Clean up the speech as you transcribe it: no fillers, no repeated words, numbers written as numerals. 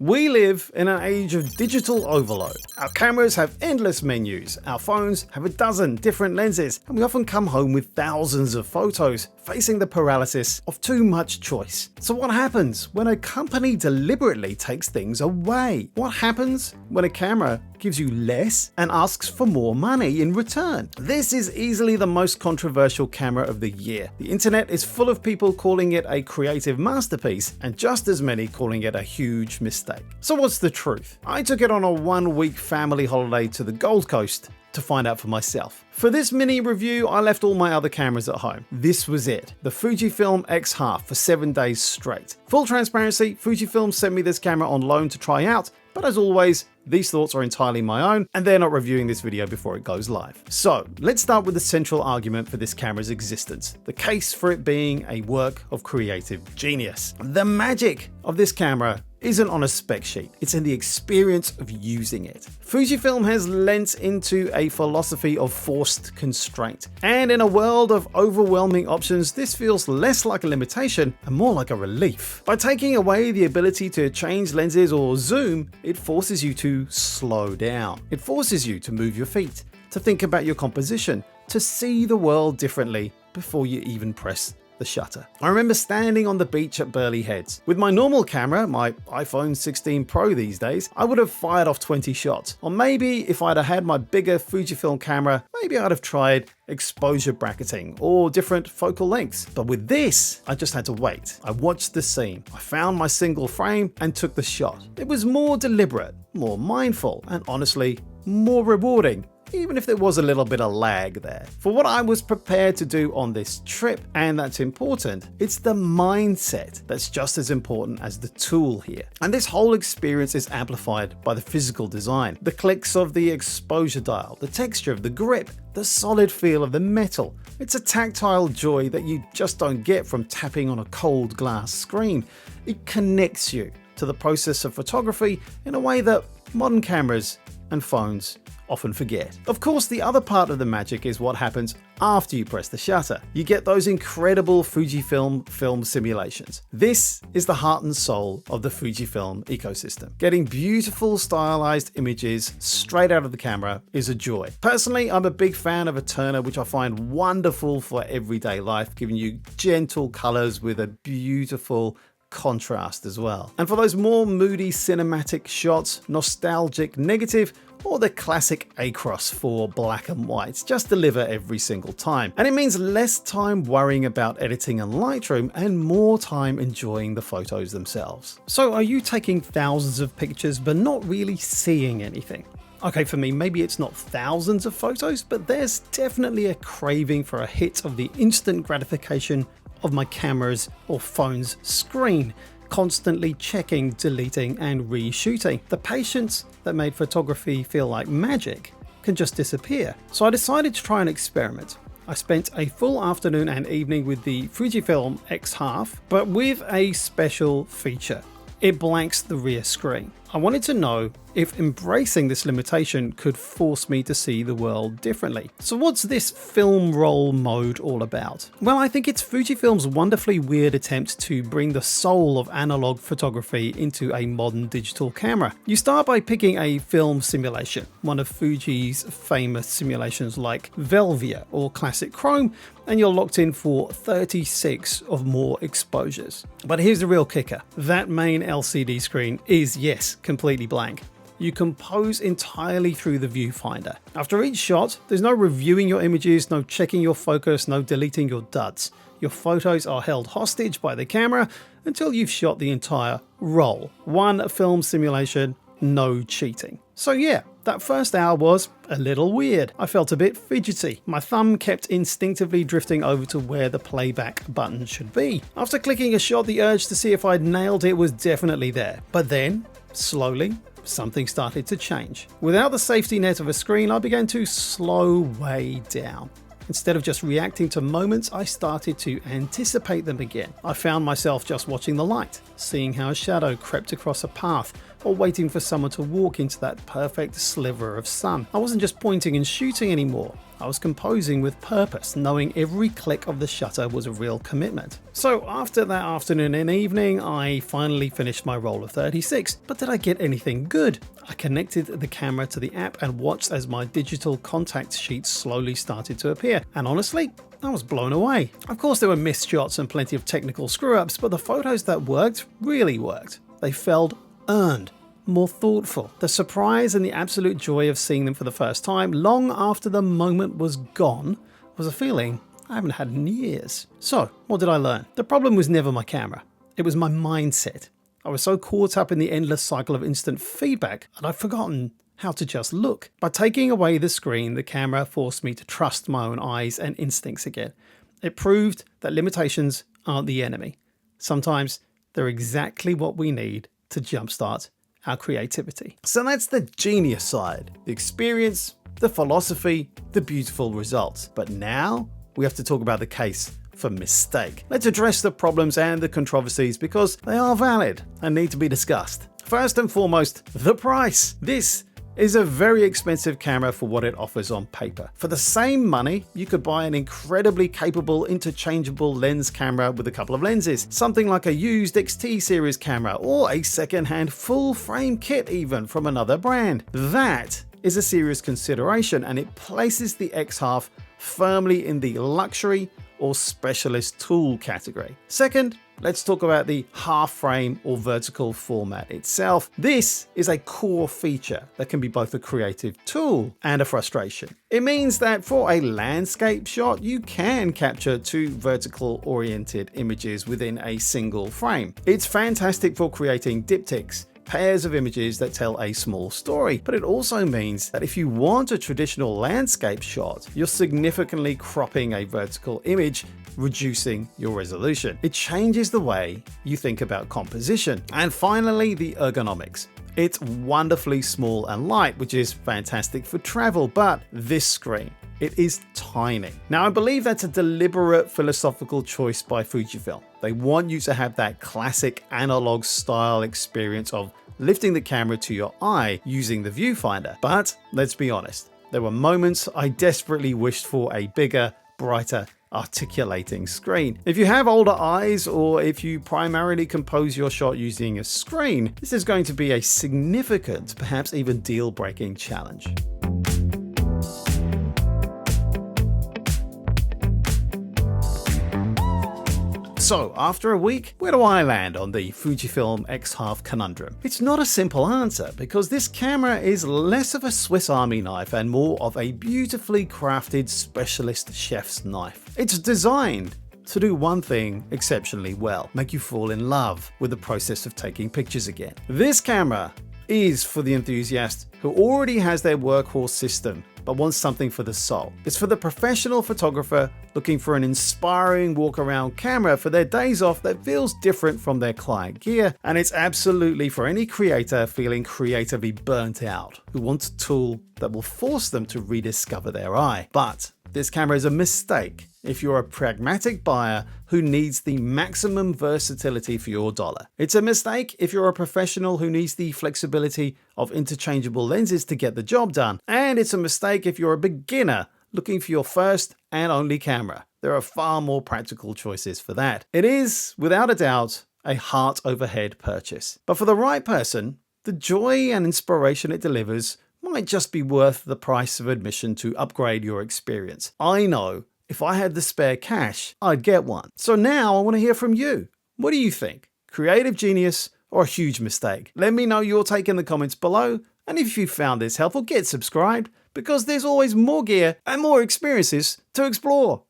We live in an age of digital overload. Our cameras have endless menus, our phones have a dozen different lenses, and we often come home with thousands of photos, facing the paralysis of too much choice. So what happens when a company deliberately takes things away? What happens when a camera gives you less and asks for more money in return? This is easily the most controversial camera of the year. The internet is full of people calling it a creative masterpiece and just as many calling it a huge mistake. So what's the truth? I took it on a one-week family holiday to the Gold Coast to find out for myself. For this mini review, I left all my other cameras at home. This was it, the Fujifilm X Half for 7 days straight. Full transparency, Fujifilm sent me this camera on loan to try out, but as always, these thoughts are entirely my own, and they're not reviewing this video before it goes live. So let's start with the central argument for this camera's existence, the case for it being a work of creative genius. The magic of this camera isn't on a spec sheet, it's in the experience of using it. Fujifilm has lent into a philosophy of forced constraint, and in a world of overwhelming options, this feels less like a limitation and more like a relief. By taking away the ability to change lenses or zoom, it forces you to slow down. It forces you to move your feet, to think about your composition, to see the world differently before you even press the shutter. I remember standing on the beach at Burleigh Heads. With my normal camera, my iPhone 16 Pro these days, I would have fired off 20 shots. Or maybe if I'd have had my bigger Fujifilm camera, maybe I'd have tried exposure bracketing or different focal lengths. But with this, I just had to wait. I watched the scene. I found my single frame and took the shot. It was more deliberate, more mindful, and honestly, more rewarding, even if there was a little bit of lag there. For what I was prepared to do on this trip, and that's important, it's the mindset that's just as important as the tool here. And this whole experience is amplified by the physical design, the clicks of the exposure dial, the texture of the grip, the solid feel of the metal. It's a tactile joy that you just don't get from tapping on a cold glass screen. It connects you to the process of photography in a way that modern cameras and phones often forget. Of course, the other part of the magic is what happens after you press the shutter. You get those incredible Fujifilm film simulations. This is the heart and soul of the Fujifilm ecosystem. Getting beautiful stylized images straight out of the camera is a joy. Personally, I'm a big fan of a turner, which I find wonderful for everyday life, giving you gentle colors with a beautiful contrast as well. And for those more moody cinematic shots, nostalgic negative, or the classic across for black and white, just deliver every single time. And it means less time worrying about editing in Lightroom and more time enjoying the photos themselves. So are you taking thousands of pictures but not really seeing anything? Okay, for me, maybe it's not thousands of photos, but there's definitely a craving for a hit of the instant gratification of my camera's or phone's screen, constantly checking, deleting, and reshooting. The patience that made photography feel like magic can just disappear. So I decided to try an experiment. I spent a full afternoon and evening with the Fujifilm X Half, but with a special feature. It blanks the rear screen. I wanted to know if embracing this limitation could force me to see the world differently. So what's this film roll mode all about? Well, I think it's Fujifilm's wonderfully weird attempt to bring the soul of analog photography into a modern digital camera. You start by picking a film simulation, one of Fuji's famous simulations like Velvia or Classic Chrome, and you're locked in for 36 or more exposures. But here's the real kicker. That main LCD screen is, yes, completely blank. You compose entirely through the viewfinder. After each shot, there's no reviewing your images, no checking your focus, no deleting your duds. Your photos are held hostage by the camera until you've shot the entire roll. One film simulation, no cheating. So yeah, that first hour was a little weird. I felt a bit fidgety. My thumb kept instinctively drifting over to where the playback button should be. After clicking a shot, the urge to see if I'd nailed it was definitely there. But then, slowly, something started to change. Without the safety net of a screen, I began to slow way down. Instead of just reacting to moments, I started to anticipate them again. I found myself just watching the light, seeing how a shadow crept across a path, or waiting for someone to walk into that perfect sliver of sun. I wasn't just pointing and shooting anymore. I was composing with purpose, knowing every click of the shutter was a real commitment. So after that afternoon and evening, I finally finished my roll of 36. But did I get anything good? I connected the camera to the app and watched as my digital contact sheet slowly started to appear. And honestly, I was blown away. Of course, there were missed shots and plenty of technical screw-ups, but the photos that worked really worked. They felt earned, more thoughtful. The surprise and the absolute joy of seeing them for the first time, long after the moment was gone, was a feeling I haven't had in years. So, what did I learn? The problem was never my camera. It was my mindset. I was so caught up in the endless cycle of instant feedback that I'd forgotten how to just look. By taking away the screen, the camera forced me to trust my own eyes and instincts again. It proved that limitations aren't the enemy. Sometimes they're exactly what we need to jumpstart our creativity. So that's the genius side, the experience, the philosophy, the beautiful results. But now we have to talk about the case for mistake. Let's address the problems and the controversies because they are valid and need to be discussed. First and foremost, the price. This is a very expensive camera for what it offers on paper. For the same money, you could buy an incredibly capable interchangeable lens camera with a couple of lenses, something like a used XT series camera or a second-hand full-frame kit even from another brand. That is a serious consideration and it places the X Half firmly in the luxury or specialist tool category. Second, let's talk about the half frame or vertical format itself. This is a core feature that can be both a creative tool and a frustration. It means that for a landscape shot, you can capture two vertical oriented images within a single frame. It's fantastic for creating diptychs, pairs of images that tell a small story, but it also means that if you want a traditional landscape shot, you're significantly cropping a vertical image, reducing your resolution. It changes the way you think about composition. And finally, the ergonomics. It's wonderfully small and light, which is fantastic for travel, but this screen, it is tiny. Now, I believe that's a deliberate philosophical choice by Fujifilm. They want you to have that classic analog style experience of lifting the camera to your eye using the viewfinder. But let's be honest, there were moments I desperately wished for a bigger, brighter, articulating screen. If you have older eyes or if you primarily compose your shot using a screen, this is going to be a significant, perhaps even deal-breaking challenge. So after a week, where do I land on the Fujifilm X Half conundrum? It's not a simple answer because this camera is less of a Swiss Army knife and more of a beautifully crafted specialist chef's knife. It's designed to do one thing exceptionally well, make you fall in love with the process of taking pictures again. This camera is for the enthusiast who already has their workhorse system but wants something for the soul. It's for the professional photographer looking for an inspiring walk-around camera for their days off that feels different from their client gear. And it's absolutely for any creator feeling creatively burnt out, who wants a tool that will force them to rediscover their eye. But this camera is a mistake if you're a pragmatic buyer who needs the maximum versatility for your dollar. It's a mistake if you're a professional who needs the flexibility of interchangeable lenses to get the job done. And it's a mistake if you're a beginner looking for your first and only camera. There are far more practical choices for that. It is, without a doubt, a heart over head purchase. But for the right person, the joy and inspiration it delivers might just be worth the price of admission to upgrade your experience. I know if I had the spare cash, I'd get one. So now I want to hear from you. What do you think? Creative genius or a huge mistake? Let me know your take in the comments below. And if you found this helpful, get subscribed because there's always more gear and more experiences to explore.